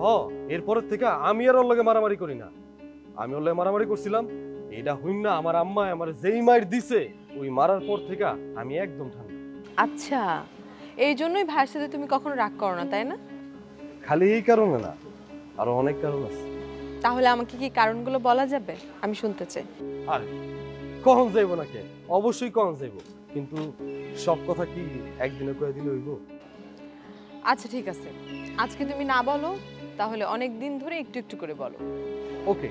হ এরপরের থেকে আমি আর ওর লগে মারামারি করি না। আমি ওর লগে মারামারি করছিলাম, এটা হইন না আমার আম্মা আমার যেই মাইর দিছে ওই মারার পর থেকে আমি একদম ঠান্ডা। আচ্ছা, এই জন্যই ভাইয়ের সাথে তুমি কখনো রাগ করো না, তাই না? খালি এই কারণে না, আরো অনেক কারণ আছে। তাহলে আমাকে কি কারণগুলো বলা যাবে? আমি শুনতে চাই। আরে কখন যাইব নাকি? অবশ্যই কখন যাইব, কিন্তু সব কথা কি একদিনে কয়ে দিলে হইব? আচ্ছা ঠিক আছে, আজকে তুমি না বলো, তাহলে অনেক দিন ধরে একটু একটু করে বলো। ওকে।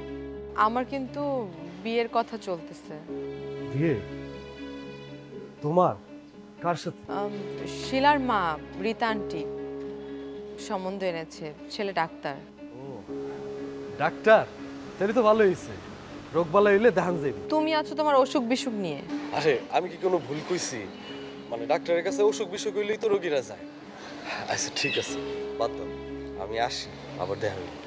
আমার কিন্তু বিয়ের কথা চলতেছে। বিয়ে? তোমার? কার সাথে? শিলার মা রীতা আন্টি সম্বন্ধ এনেছে, ছেলে ডাক্তার। ও ডাক্তার, তাহলে তো ভালো হয়েছে। রোগবালা হইলে দেখান যাইবে। তুমি আছো তোমার অসুখ বিসুখ নিয়ে। আরে আমি কি কোনো ভুল কইছি? মানে ডাক্তারের কাছে অসুখ বিসুখ হইলেই তো রোগীরা যায়। আচ্ছা ঠিক আছে, বাদ দাও, আমি আসি, আবার দেখা হইবে।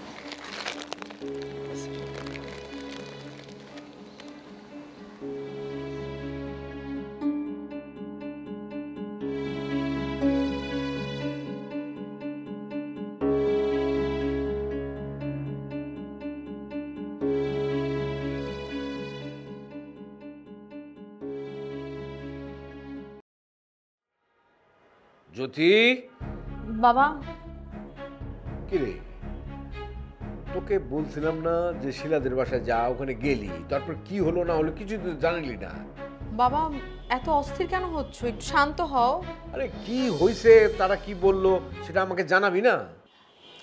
জ্যোতি, বাবা, কি রে, তোকে বলছিলাম না যে শিলাদের বাসায় যা, ওখানে গেলি, তারপর কি হলো না হলো কিছু তো জানালি না। বাবা এত অস্থির কেন হচ্ছ? একটু শান্ত হও। আরে কি হয়েছে, তারা কি বললো সেটা আমাকে জানাবি না?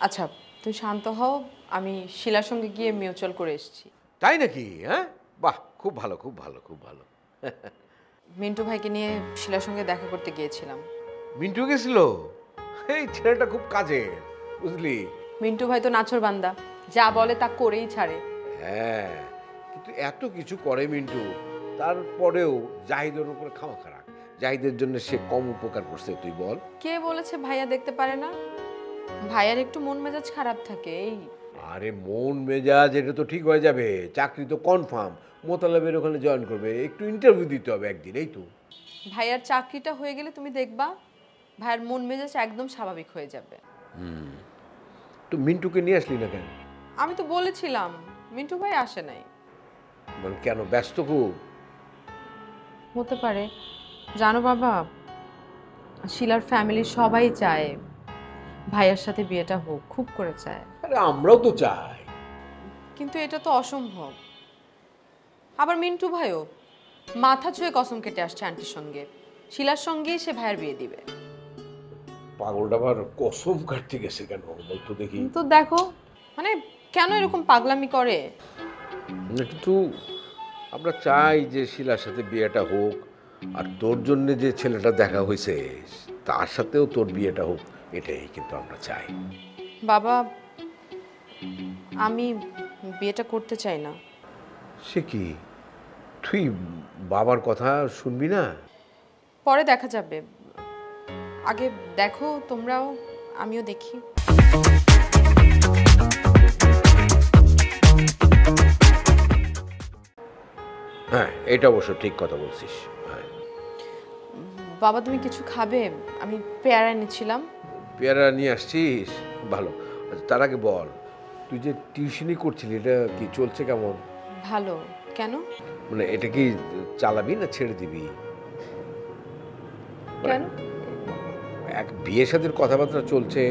আচ্ছা তুমি শান্ত হও, আমি শিলার সঙ্গে গিয়ে মিউচুয়াল করে এসেছি। তাই নাকি? হ্যাঁ, বাহ, খুব ভালো খুব ভালো খুব ভালো। মিন্টু ভাইকে নিয়ে শিলার সঙ্গে দেখা করতে গিয়েছিলাম। মিন্টু গেছিল? এই ছেলেটা খুব কাজের, বুঝলি। মিন্টু ভাই তো নাছর বান্দা, যা বলে তা করেই ছাড়ে। হ্যাঁ, কিন্তু এত কিছু করে মিন্টু, তারপরেও জাহিদের উপরে খামাখা রাখ। জাহিদের জন্য সে কম উপকার করছে, তুই বল। কে বলেছে ভাইয়া দেখতে পারে না? ভাইয়ার একটু মন মেজাজ খারাপ থাকে এই। আরে মন মেজাজ এটা তো ঠিক হয়ে যাবে, চাকরি তো কনফার্ম, মোতালেবের ওখানে জয়েন করবে, একটু ইন্টারভিউ দিতে হবে একদিন, এই তো। ভাইয়ার চাকরিটা হয়ে গেলে তুমি দেখবা ভাইয়ার মন মেজাজ একদম স্বাভাবিক হয়ে যাবে। তো মিন্টুকে নিয়ে আসলি না কেন? আমি তো বলেছিলাম, মিন্টু ভাই আসে নাই। মানে কেন, ব্যস্ত খুব? হতে পারে। জানো বাবা, শিলার ফ্যামিলি সবাই চায় ভাইয়ার সাথে বিয়েটা হোক, খুব করে চায়। আরে আমরাও তো চাই, কিন্তু এটা তো অসম্ভব। আবার মিন্টু ভাইও মাথা ছুঁয়ে কসম কেটে আসছে আন্টির সঙ্গে, শিলার সঙ্গেই সে ভাইয়ের বিয়ে দিবে। পাগলটা আবার কসম কাটতে গেছে কেন বলতো দেখি? তো দেখো, মানে কেন এরকম পাগলামি করে? কিন্তু আমরা চাই যে শিলার সাথে বিয়েটা হোক, আর তোর জন্য যে ছেলেটা দেখা হয়েছে তার সাথেও তোর বিয়েটা হোক, এটাই কিন্তু আমরা চাই। বাবা আমি বিয়েটা করতে চাই না। সে কি, তুই বাবার কথা শুনবি না? পরে দেখা যাবে, আগে দেখো তোমরাও, আমিও দেখি। হ্যাঁ, এটা অবশ্য ঠিক কথা বলছিস। হ্যাঁ, বাবা তুমি কিছু খাবে? আমি পেয়ারা এনেছিলাম। পেয়ারা নিয়ে আসছিস, ভালো। আচ্ছা, তার আগে বল, তুই যে টিউশনি করছিলি এটা কি চলছে কেমন? ভালো। কেন? মানে এটা কি চালাবি না ছেড়ে দিবি? কেন? এক বিয়ে শাদীর কথাবার্তা চলছে,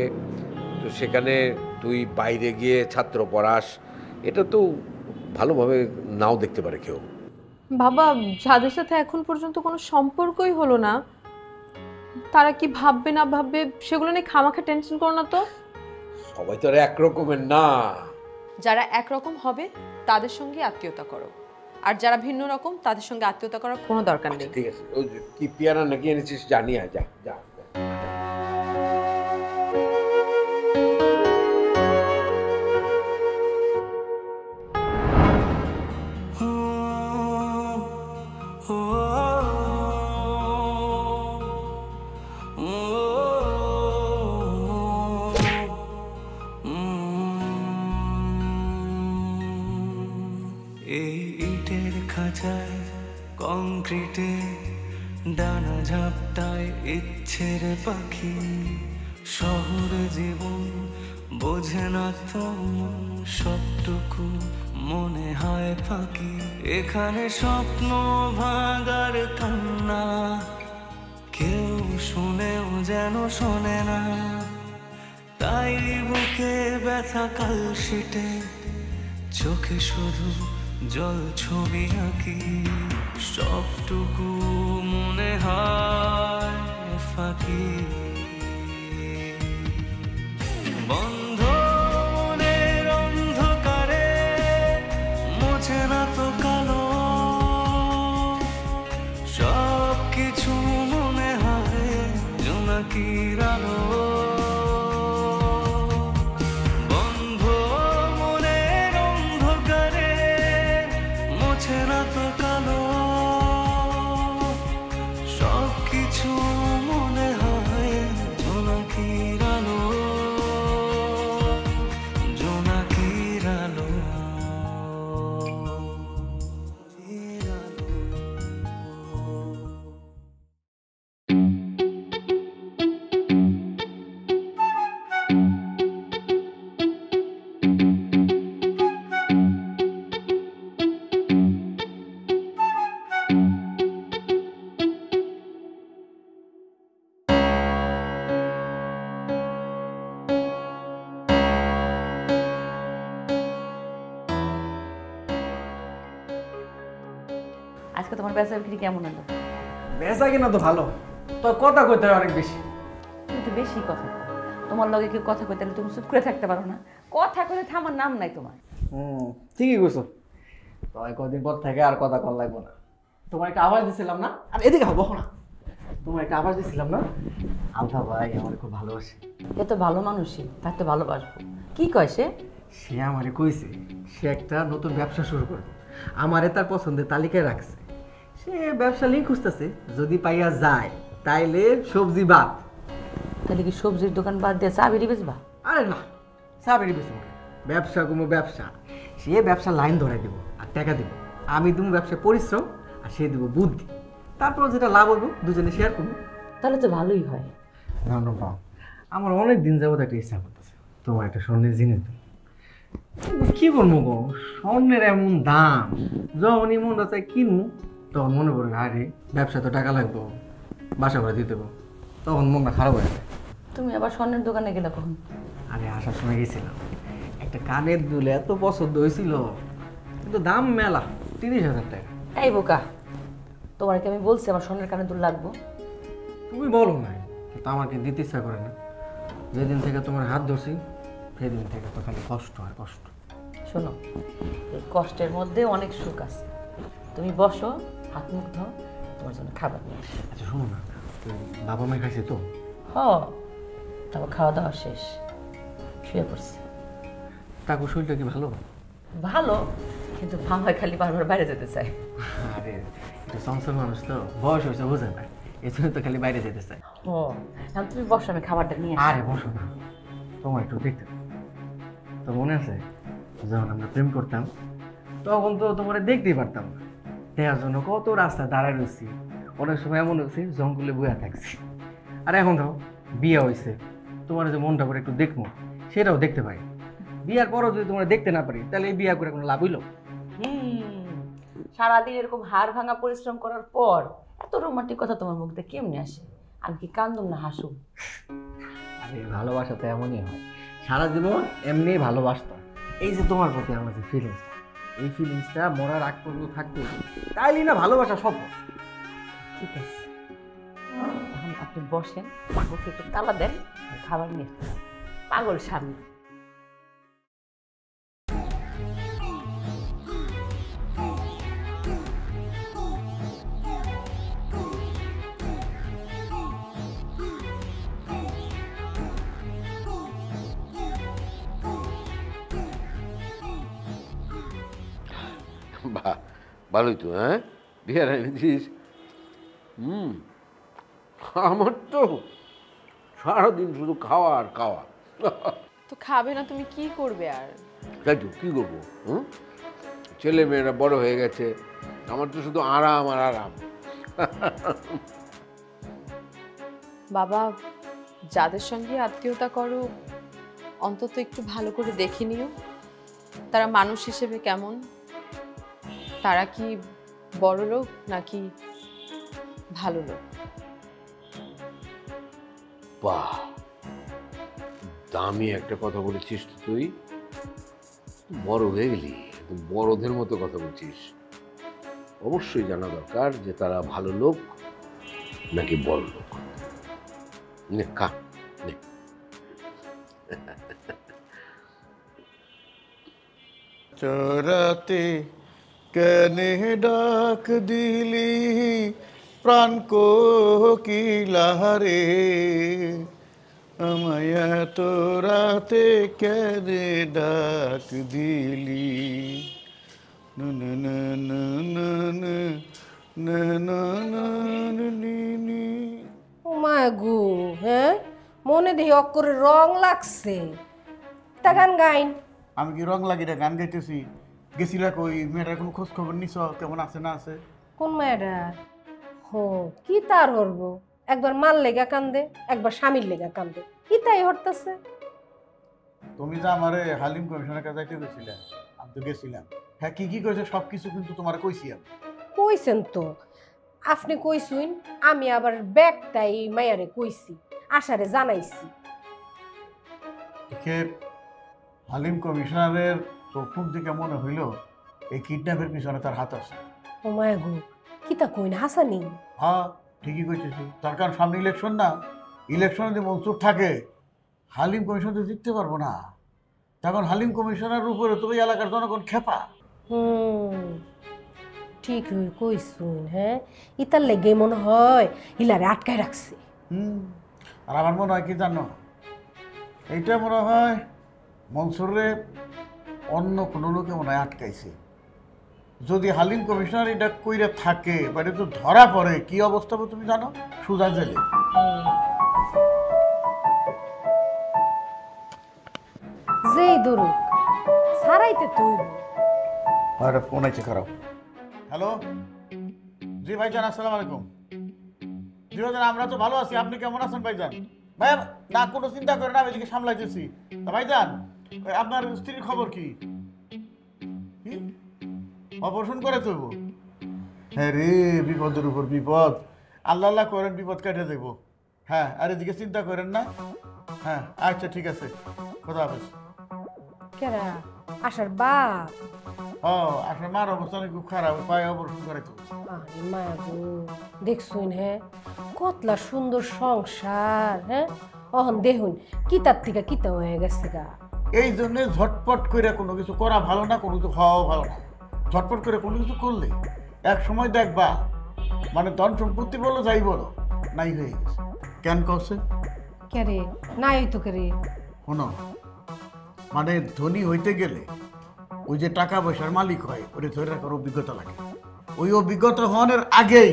তো সেখানে তুই বাইরে গিয়ে ছাত্র পড়াস, এটা তো ভালোভাবে নাও দেখতে পারে কেউ। বাবা যাদের সাথে এখন পর্যন্ত কোনো সম্পর্কই হলো না, তারা কি ভাববে না ভাববে সেগুলো নিয়ে খামাখা টেনশন করো না তো। সবাই তো আর একরকমের না। যারা একরকম হবে তাদের সঙ্গে আত্মীয়তা করো, আর যারা ভিন্ন রকম তাদের সঙ্গে আত্মীয়তা করার কোনো দরকার নেই। ঠিক আছে, ওই কি পেয়ারা নাকি এনেছিস জানি, যা যা। কংক্রিটে ডানা ঝাপটায় ইচ্ছের পাখি, শহর জীবন বোঝে না তো মন সবটুকু মনে হয় ফাঁকি। এখানে স্বপ্ন ভাঙার কান্না কেউ শুনেও যেন শোনে না। তাই বুকে ব্যথা কালশিটে চোখে শুধু জল ছবি আঁকি। সবটুকু মনে হয় ফাঁকি। বন্ধ মনের অন্ধকারে মোছে না তো কালো। সব কিছু মনে হয় জোনাকির আলো। বন্ধ মনের অন্ধকারে মোছে না তো কালো। সব কিছু মনে হয় জোনাকির আলো। জোনাকির আলো। আজকে তোমার বেচা বিক্রি কেমন হলো? বেচা কিনা তো ভালো, তোর কথা কইতে হয় অনেক বেশি। তুমি তো বেশি কথা কও। তোমার লগে কেউ কথা কইতে তুমি চুপ করে থাকতে পারো না? কথা কইলে থামার নাম নাই তোমার। ঠিকই কইছো। তো কদিন পর থেকে আর কথা কল লাগবো না। তোমার একটা আওয়াজ দিছিলাম না, আর এদিকে হবো না। তোমার একটা আওয়াজ দিছিলাম না, আলতা ভাই আমার খুব ভালোবাসে। এ তো ভালো মানুষই, তার তো ভালোবাসবো। কি কয় সে? সে আমারে কইছে সে একটা নতুন ব্যবসা শুরু করবে, আমারে তার পছন্দের তালিকায় রাখছে। সে ব্যবসা লিঙ্ক খুঁজতেছে, যদি পাইয়া যায় তাইলে সবজি বাদ। তাহলে কি সবজির দোকান বাদ দিয়ে চা বেরিয়ে বেচবা? আরে না, চা বেরিয়ে বেশি ব্যবসা কোনো ব্যবসা। সে ব্যবসা লাইন ধরাই দেবো আর টাকা দেবো। আমি দেবো ব্যবসায় পরিশ্রম আর সে দেবো বুদ্ধি। তারপর যেটা লাভ হবো দুজনে শেয়ার করবো। তাহলে তো ভালোই হয়। না আমার অনেক দিন যাবো একটা ইচ্ছা করতেছে তোমার একটা স্বর্ণের জিনিস দেবো। কি করবো গো, স্বর্ণের এমন দাম, যখনই মনটা চাই কিনবো তখন মনে পড়বে আরে ব্যবসা তো টাকা লাগবো, বাসা ভাড়া দিতে দেবো, তখন মনটা খারাপ হয়ে যায়। তুমি আবার স্বর্ণের দোকানে গেলে কখন? আরে আসার সময় গেছিলাম, একটা কানের দুল এত পছন্দ হয়েছিল, কিন্তু দাম মেলা 30,000 টাকা। এই বোকা, তোমার কি আমি বলছি আমার স্বর্ণের কানে দুল লাগবো? তুমি বলো না, কিন্তু আমাকে দিতে ইচ্ছা করে না। যেদিন থেকে তোমার হাত ধরছি সেদিন থেকে তো খালি কষ্ট আর কষ্ট। শোনো, এই কষ্টের মধ্যে অনেক সুখ আছে। তুমি বসো, হাত মুখ ধো, তোমার জন্য খাবার নিয়ে আসি। আচ্ছা শোনো না, বাবা মা খাইছে তো? তারপর খাওয়া দাওয়া শেষ, শুয়ে পড়ছি। তাকে শরীরটা কি ভালো? ভালো, কিন্তু ভাঙায় খালি বারবার বাইরে যেতে চাই। আরে একটু চঞ্চল মানুষ তো, বয়স হয়েছে বোঝে না, এই জন্য তো খালি বাইরে যেতে চাই। এখন তুমি বসো, আমি খাবারটা নিয়ে আসি। আরে বসো না, তোমার একটু দেখতে তো মনে আছে যখন আমরা প্রেম করতাম তখন তো তোমার দেখতেই পারতাম না, দেখার জন্য কত রাস্তা দাঁড়ায় রয়েছি, অনেক সময় এমন হয়েছে জঙ্গলে বইয়া থাকছি। আর এখন ধরো বিয়ে হয়েছে, তোমার যে মনটা করে একটু দেখবো সেটাও দেখতে পাই। বিয়ার পরও যদি তোমরা দেখতে না পারি তাহলে এই বিয়া করে কোনো লাভ হইলো? সারাদিন এরকম হাড় ভাঙা পরিশ্রম করার পর এত রোমান্টিক কথা তোমার মুখ দিয়ে কেমনে আসে? আমি কি কান্দুম না হাসুম? আরে ভালোবাসা তো এমনই হয়, সারা জীবন এমনি ভালোবাসতাম। এই যে তোমার প্রতি আমার যে ফিলিংসটা, এই ফিলিংসটা মরার আগ পর্যন্ত থাকতে তাইলে না ভালোবাসা সফল। ঠিক আছে, এখন আপনি বসেন, মুখে একটু তালা দেন, খাবার নিয়ে আসতেছি। পাগল স্বামী। বাহ, ভালোই তো। হ্যাঁ, বিহার এনেছিস? আমার তো সারাদিন শুধু খাওয়া আর খাওয়া। তো খাবে না তুমি কি করবে আর? তাই তো, কী করবো? ছেলে মেয়েরা বড় হয়ে গেছে, আমার তো শুধু আরাম আর আরাম। বাবা, যাদের সঙ্গে আত্মীয়তা করো অন্তত একটু ভালো করে দেখে নিও তারা মানুষ হিসেবে কেমন, তারা কি বড় লোক নাকি ভালো লোক। বাহ, দামি একটা কথা বলেছিস তো তুই। বড় হয়ে গেলি, একদম বড়দের মতো কথা বলছিস। অবশ্যই জানা দরকার যে তারা ভালো লোক নাকি বড় লোক। নে খা, নে। চরাতে কেনে ডাক দিলি প্রাণ কোকিলারে, আমায় এত রাতে কেনে ডাক দিলি। না না না না না না না না না না নি। ও মা গো, হ্যাঁ মনে দেখি অক্ষরে রং লাগছে, তা গান গাইন। আমি কি রং লাগি রে গান গাইতেছি? গেছিলা কই? মেয়েটার কোনো খোঁজ খবর নিছ কেমন আছে না আছে? কোন মায়েরা? হো, কি তার হরব, একবার মাল লেগা কান্দে, একবার স্বামীর লেগা কান্দে, কি তাই হরতাছে? তুমি যে আমারে হালিম কমিশনের কাছে যাইতে গেছিলে, আমি তো গেছিলাম। হ্যাঁ, কি কি কইছে সব কিছু কিন্তু তোমার কইছি আমি। কইছেন তো আপনি, কইছুন আমি আবার ব্যাগটাই মায়ারে কইছি, আশারে জানাইছি। দেখে হালিম কমিশনারের চোখ দিকে মনে হইল এই কিডন্যাপের পিছনে তার হাত আছে। ও মায়া গো, কি তা কইন হাসানি? হ্যাঁ ঠিকই কইতেছি, তার কারণ সামনে ইলেকশন না, ইলেকশনে যদি মনসুর থাকে হালিম কমিশন তো জিততে পারবো না। তখন হালিম কমিশনারের উপরে তো ওই এলাকার জনগণ খেপা। ঠিক কইছুন। হ্যাঁ, ইতার লেগে মনে হয় ইলারে আটকায় রাখছে। আর আমার মনে হয় কি জানো, এইটা মনে হয় মনসুরে অন্য কোনো লোকে মনে হয় আটকাইছে। যদি হালিম কমিশনার এটা কইরা থাকে বা এটা তো ধরা পড়ে, কি অবস্থা হবে তুমি জানো? সুজা জেলে। যেই ধরুক সারাইতে তুইব। আরে ফোন আছে, খারাপ। হ্যালো, জি ভাইজান, আসসালামু আলাইকুম। জি ভাইজান, আমরা তো ভালো আছি, আপনি কেমন আছেন ভাইজান? ভাই না, কোনো চিন্তা করেন না, আমি এদিকে সামলাইতেছি। তা ভাইজান, আপনার স্ত্রীর খবর কি? অপারেশন করে তৈব? হ্যাঁ রে, বিপদের উপর বিপদ। আল্লাহ আল্লাহ করেন, বিপদ কেটে দেব। হ্যাঁ, আর এদিকে চিন্তা করেন না। হ্যাঁ আচ্ছা, ঠিক আছে, খোদা হাফেজ। কেরা আসার বাপ? ও, আসলে মার অবস্থা খুব খারাপ, পায়ে অপারেশন করে তো। আরে মায়া গো, দেখছুন হ্যাঁ কতলা সুন্দর সংসার। হ্যাঁ, অহন দেখুন কিতার থেকে কিতা হয়ে গেছে গা। এই জন্য ঝটপট করে কোনো কিছু করা ভালো না, কোনো কিছু খাওয়াও ভালো না। ঝটপট করে কোনো কিছু করলে এক সময় দেখবা মানে ধন সম্পত্তি বলো যাই বলো নাই হয়ে গেছে। কেন করছে? কেরে নাই হইতো কেরে? শোনো, মানে ধনী হইতে গেলে ওই যে টাকা পয়সার মালিক হয় ওটা ধরে রাখার অভিজ্ঞতা লাগে। ওই অভিজ্ঞতা হওয়ার আগেই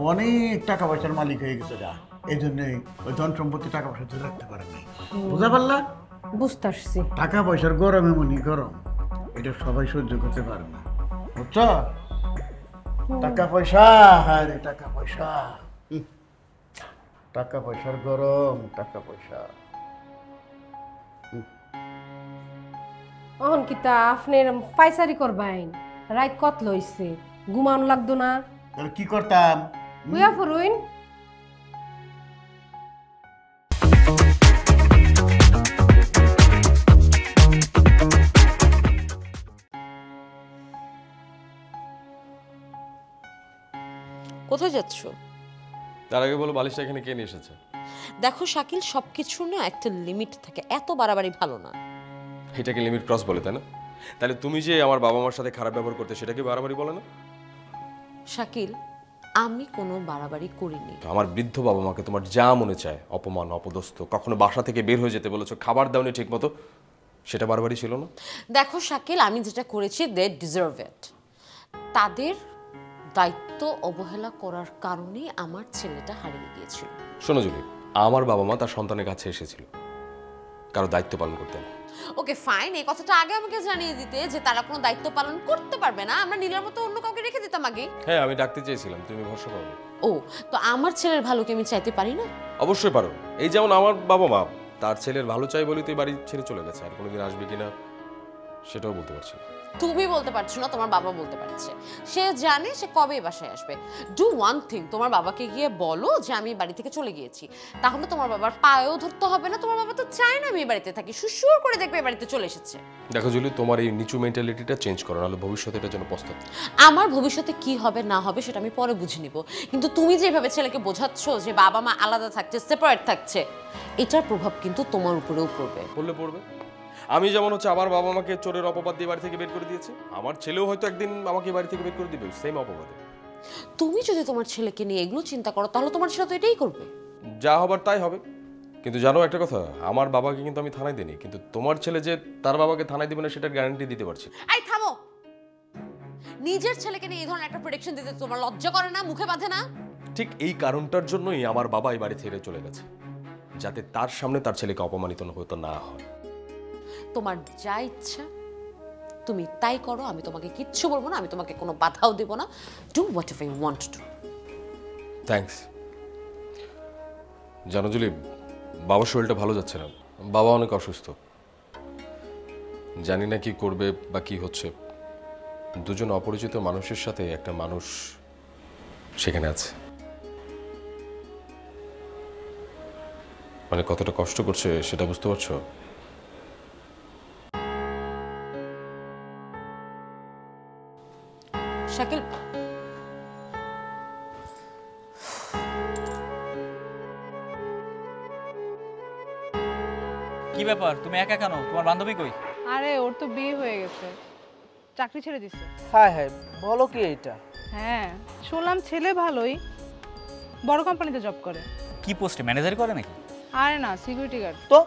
অনেক টাকা পয়সার মালিক হয়ে গেছে যা, এই জন্যই ওই ধন সম্পত্তি টাকা পয়সা ধরে রাখতে পারে নাই। বুঝা পারলা? বুঝতে আসছি। টাকা পয়সার গরম এমনই গরম, এটা সবাই সহ্য করতে পারে না, বুঝছো? টাকা পয়সা, হ্যাঁ রে টাকা পয়সা, টাকা পয়সার গরম, টাকা পয়সা। অহন কিতা আপনার পাইসারি করবাইন? রাত কত লইছে, ঘুমানো লাগতো না? তাহলে কি করতাম? বুয়া ফুরুইন। কোথায় যাচ্ছ? তার আগে বলো বালিশটা এখানে কে নিয়ে এসেছে? দেখো শাকিল, সবকিছুর না একটা লিমিট থাকে, এত বাড়াবাড়ি ভালো না। এটাকে লিমিট ক্রস বলে, তাই না? তাহলে তুমি যে আমার বাবা মার সাথে খারাপ ব্যবহার করতে, সেটাকে বাড়াবাড়ি বলে না? শাকিল, আমি কোনো বাড়াবাড়ি করিনি। আমার বৃদ্ধ বাবা মাকে তোমার যা মনে চায় অপমান অপদস্থ, কখনো বাসা থেকে বের হয়ে যেতে বলেছো, খাবার দাওনি ঠিক মতো, সেটা বাড়াবাড়ি ছিল না? দেখো শাকিল, আমি যেটা করেছি দে ডিজার্ভ ইট। তাদের দায়িত্ব অবহেলা করার কারণে আমার ছেলেটা হারিয়ে গিয়েছিল। শোনো জুলি, আমার বাবা মা তার সন্তানের কাছে এসেছিল কারো দায়িত্ব পালন করতে না। ওকে ফাইন, এই কথাটা আগে আমাকে জানিয়ে দিতে যে তারা কোনো দায়িত্ব পালন করতে পারবে না, আমরা নীলার মতো অন্য কাউকে রেখে দিতাম আগে। হ্যাঁ, আমি ডাকতে চেয়েছিলাম, তুমি ভরসা করো। ও, তো আমার ছেলের ভালো কি আমি চাইতে পারি না? অবশ্যই পারো। এই যেমন আমার বাবা মা তার ছেলের ভালো চাই বলেই তো এই বাড়ি ছেড়ে চলে গেছে, আর কোনোদিন আসবে কিনা সেটাও বলতে পারছি না। তুমি বলতে পারছো না, তোমার বাবা বলতে পারছে। সে জানে সে কবে এই বাসায় আসবে। ডু ওয়ান থিং, তোমার বাবাকে গিয়ে বলো যে আমি বাড়ি থেকে চলে গিয়েছি, তাহলে তোমার বাবার পায়েও ধরতে হবে না। তোমার বাবা তো চায় না আমি এই বাড়িতে থাকি, সুসুর করে দেখবে এই বাড়িতে চলে এসেছে। দেখো জুলি, তোমার এই নিচু মেন্টালিটিটা চেঞ্জ করো, নাহলে ভবিষ্যতে এটার জন্য পস্তাতে। আমার ভবিষ্যতে কি হবে না হবে সেটা আমি পরে বুঝে নিব, কিন্তু তুমি যেভাবে ছেলেকে বোঝাচ্ছ যে বাবা মা আলাদা থাকছে, সেপারেট থাকছে, এটার প্রভাব কিন্তু তোমার উপরেও পড়বে। পড়বে। আমি যেমন হচ্ছে আমার বাবা মাকে চোরের অপবাদ দিয়ে বাড়ি থেকে বের করে দিয়েছি, আমার ছেলেও হয়তো একদিন আমাকে বাড়ি থেকে বের করে দিবে সেম অপবাদে। তুমি যদি তোমার ছেলেকে নিয়ে এগুলো চিন্তা করো, তাহলে তোমার ছেলে তো এটাই করবে। যা হবার তাই হবে। কিন্তু জানো একটা কথা, আমার বাবাকে কিন্তু আমি থানায় দিইনি, কিন্তু তোমার ছেলে যে তার বাবাকে থানায় দিবে না সেটার গ্যারান্টি দিতে পারছি। এই থামো, নিজের ছেলেকে নিয়ে এই ধরনের একটা প্রেডিকশন দিতে তোমার লজ্জা করে না, মুখে বাঁধে না? ঠিক এই কারণটার জন্যই আমার বাবা এই বাড়ি ছেড়ে চলে গেছে, যাতে তার সামনে তার ছেলেকে অপমানিত হতে না হয়। তোমার যা ইচ্ছা তুমি তাই করো, আমি তোমাকে কিচ্ছু বলবো না, আমি তোমাকে কোনো বাধাও দেব না। Do whatever you want to. Thanks. জানো জুলি, বাবার শরীরটা ভালো যাচ্ছে না, বাবা অনেক অসুস্থ, জানি না কি করবে বা কি হচ্ছে। দুজন অপরিচিত মানুষের সাথে একটা মানুষ সেখানে আছে, মানে কতটা কষ্ট করছে সেটা বুঝতে পারছো? শাকিল, কি ব্যাপার, তুমি একা কেন? তোমার বান্ধবী কই? আরে ওর তো বিয়ে হয়ে গেছে, চাকরি ছেড়ে দিছে। হায় হায়, বলো কি এটা? হ্যাঁ শুনলাম ছেলে ভালোই, বড় কোম্পানিতে জব করে। কি পোস্টে, ম্যানেজার করে নাকি? আরে না, সিকিউরিটি গার্ড। তো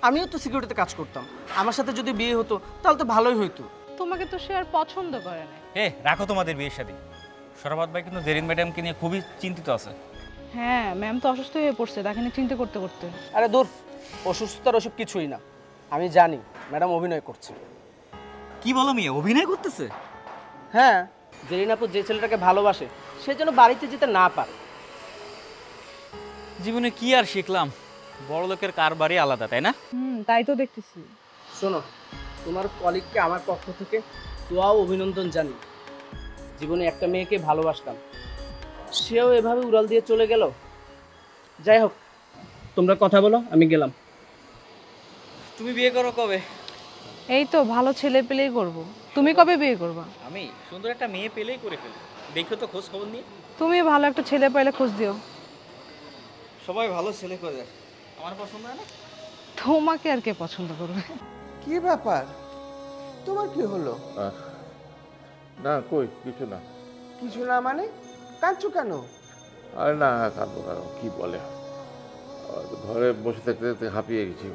আমিও তো সিকিউরিটিতে কাজ করতাম, আমার সাথে যদি বিয়ে হতো তাহলে তো ভালোই হইতো। তোমাকে তো সে আর পছন্দ করে না। রাখো তোমাদের বিয়ের শাদী। শরাফত ভাই কিন্তু জেরিন ম্যাডামকে নিয়ে খুবই চিন্তিত আছে। হ্যাঁ ম্যাম তো অসুস্থ হয়ে পড়ছে, তাকে নিয়ে চিন্তা করতে করতে। আরে দূর, অসুস্থতার ওসব কিছুই না, আমি জানি ম্যাডাম অভিনয় করছে। কি বলো মেয়ে, অভিনয় করতেছে? হ্যাঁ, জেরিন আপু যে ছেলেটাকে ভালোবাসে সে যেন বাড়িতে যেতে না পারে। জীবনে কি আর শিখলাম, বড় লোকের কারবারই আলাদা, তাই না? তাই তো দেখতেছি। শোনো, তোমার কলিগকে আমার পক্ষ থেকে দোয়া ও অভিনন্দন জানি। জীবনে একটা মেয়েকে ভালোবাসতাম, সেও এভাবে উড়াল দিয়ে চলে গেল। যাই হোক, তোমরা কথা বলো, আমি গেলাম। তুমি বিয়ে করো কবে? এই তো ভালো ছেলে পেলেই করব। তুমি কবে বিয়ে করবা? আমি সুন্দর একটা মেয়ে পেলেই করে ফেলি। দেখো তো খোঁজ খবর নিয়ে। তুমি ভালো একটা ছেলে পেলে খোঁজ দিও। সবাই ভালো ছেলে করে, আমার পছন্দ হয় না। তোমাকে আর কে পছন্দ করবে? কি ব্যাপার, তোমার কি হলো? না কই কিছু না। কিছু না মানে কাঁদছো কেন? আরে না, কাঁদবো কেন, কি বলে, ঘরে বসে থাকতে থাকতে হাঁপিয়ে গেছি,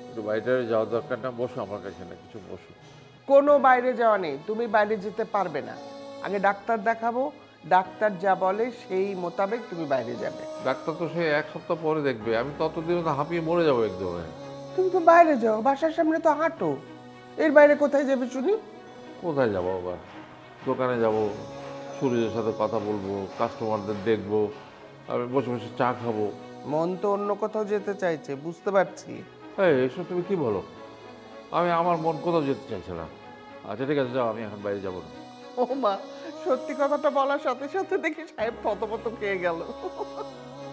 একটু বাইরে যাওয়ার দরকার না? বসো আমার কাছে, না কিছু বসো। কোনো বাইরে যাওয়া নেই, তুমি বাইরে যেতে পারবে না। আগে ডাক্তার দেখাবো, ডাক্তার যা বলে সেই মোতাবেক তুমি বাইরে যাবে। ডাক্তার তো সে এক সপ্তাহ পরে দেখবে, আমি ততদিন তো হাঁপিয়ে মরে যাবো একদম। তুমি তো বাইরে যাও, বাসার সামনে তো হাঁটো, এর বাইরে কোথায় যাবে শুনি? কোথায় যাবো আবার? দোকানে যাব, সূর্যের সাথে কথা বলবো, কাস্টমারদের দেখবো, আমি বসে বসে চা খাবো। মন তো অন্য কোথাও যেতে চাইছে, বুঝতে পারছি। হ্যাঁ, এসব তুমি কি বলো? আমি আমার মন কোথাও যেতে চাইছে না। আচ্ছা ঠিক আছে, যাও, আমি এখন বাইরে যাবো না। ও মা, সত্যি কথাটা বলার সাথে সাথে দেখি সাহেব থতমত খেয়ে গেল।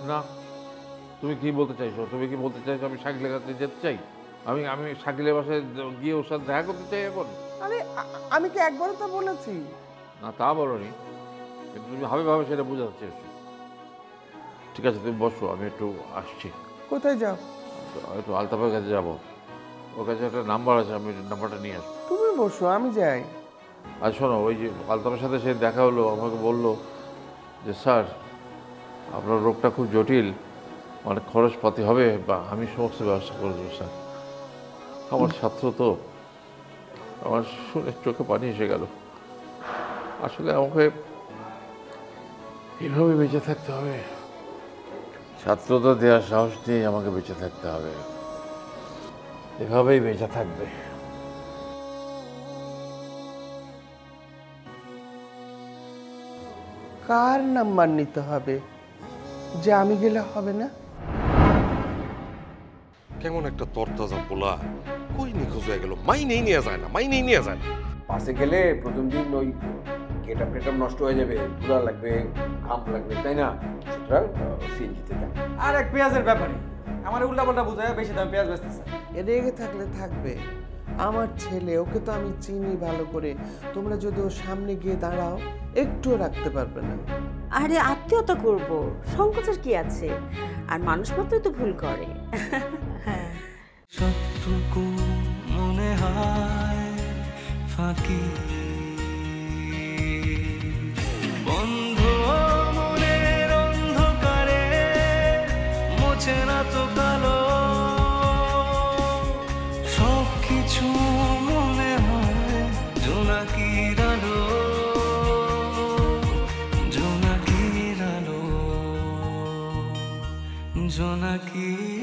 না, তুমি কি বলতে চাইছো? তুমি কি বলতে চাইছো আমি শাকিলের কাছে যেতে চাই? আমি আমি শাকিলের বাসায় গিয়ে ওর সাথে দেখা করতে চাই এখন? আরে আমি কি একবারও তো বলেছি? না তা বলোনি, কিন্তু তুমি ভাবে ভাবে সেটা বোঝাতে চেয়েছো। ঠিক আছে, তুমি বসো, আমি একটু আসছি। কোথায় যাও? একটু আলতাফের কাছে যাবো, ওর কাছে একটা নাম্বার আছে, আমি নাম্বারটা নিয়ে আসবো। তুমি বসো, আমি যাই। আর শোনো, ওই যে আলতাফের সাথে সে দেখা হলো, আমাকে বললো যে স্যার আপনার রোগটা খুব জটিল, অনেক খরচপাতি হবে, বা আমি সমস্ত ব্যবস্থা করে দেবো স্যার। আমার ছাত্র তো, আমার শুনে চোখে পানি এসে গেল। আসলে আমাকে এভাবে বেঁচে থাকতে হবে, ছাত্রতা দেওয়ার সাহস নিয়ে আমাকে বেঁচে থাকতে হবে, এভাবেই বেঁচে থাকবে। কার নাম্বার নিতে হবে যে আমি গেলে হবে না? কেমন একটা তরতাজা পোলা কই নিখোঁজ হয়ে গেল, মাইনেই নেওয়া যায় না, মাইনেই নেওয়া যায় না। বাসে গেলে প্রথম দিন ওই গেটআপ টেটআপ নষ্ট হয়ে যাবে, ধুলা লাগবে, ঘাম লাগবে, তাই না? সুতরাং সিএনজিতে যান। আর এক পেঁয়াজের ব্যাপারে আমার উল্টাপাল্টা বোঝায় বেশি দাম পেঁয়াজ বেচতেছে। রেগে থাকলে থাকবে, আমার ছেলে, ওকে তো আমি চিনি ভালো করে। তোমরা যদি ওর সামনে গিয়ে দাঁড়াও একটুও রাখতে পারবে না। আরে আত্মীয়তা করব, সংকোচের কি আছে? আর মানুষ মাত্রই তো ভুল করে। হ্যাঁ, সবটুকু মনে হয় ফাঁকি, বন্ধ মনের অন্ধকারে মোছে না তো কালো, সব কিছু মনে হয় জোনাকির আলো, জোনাকির আলো, জোনাকির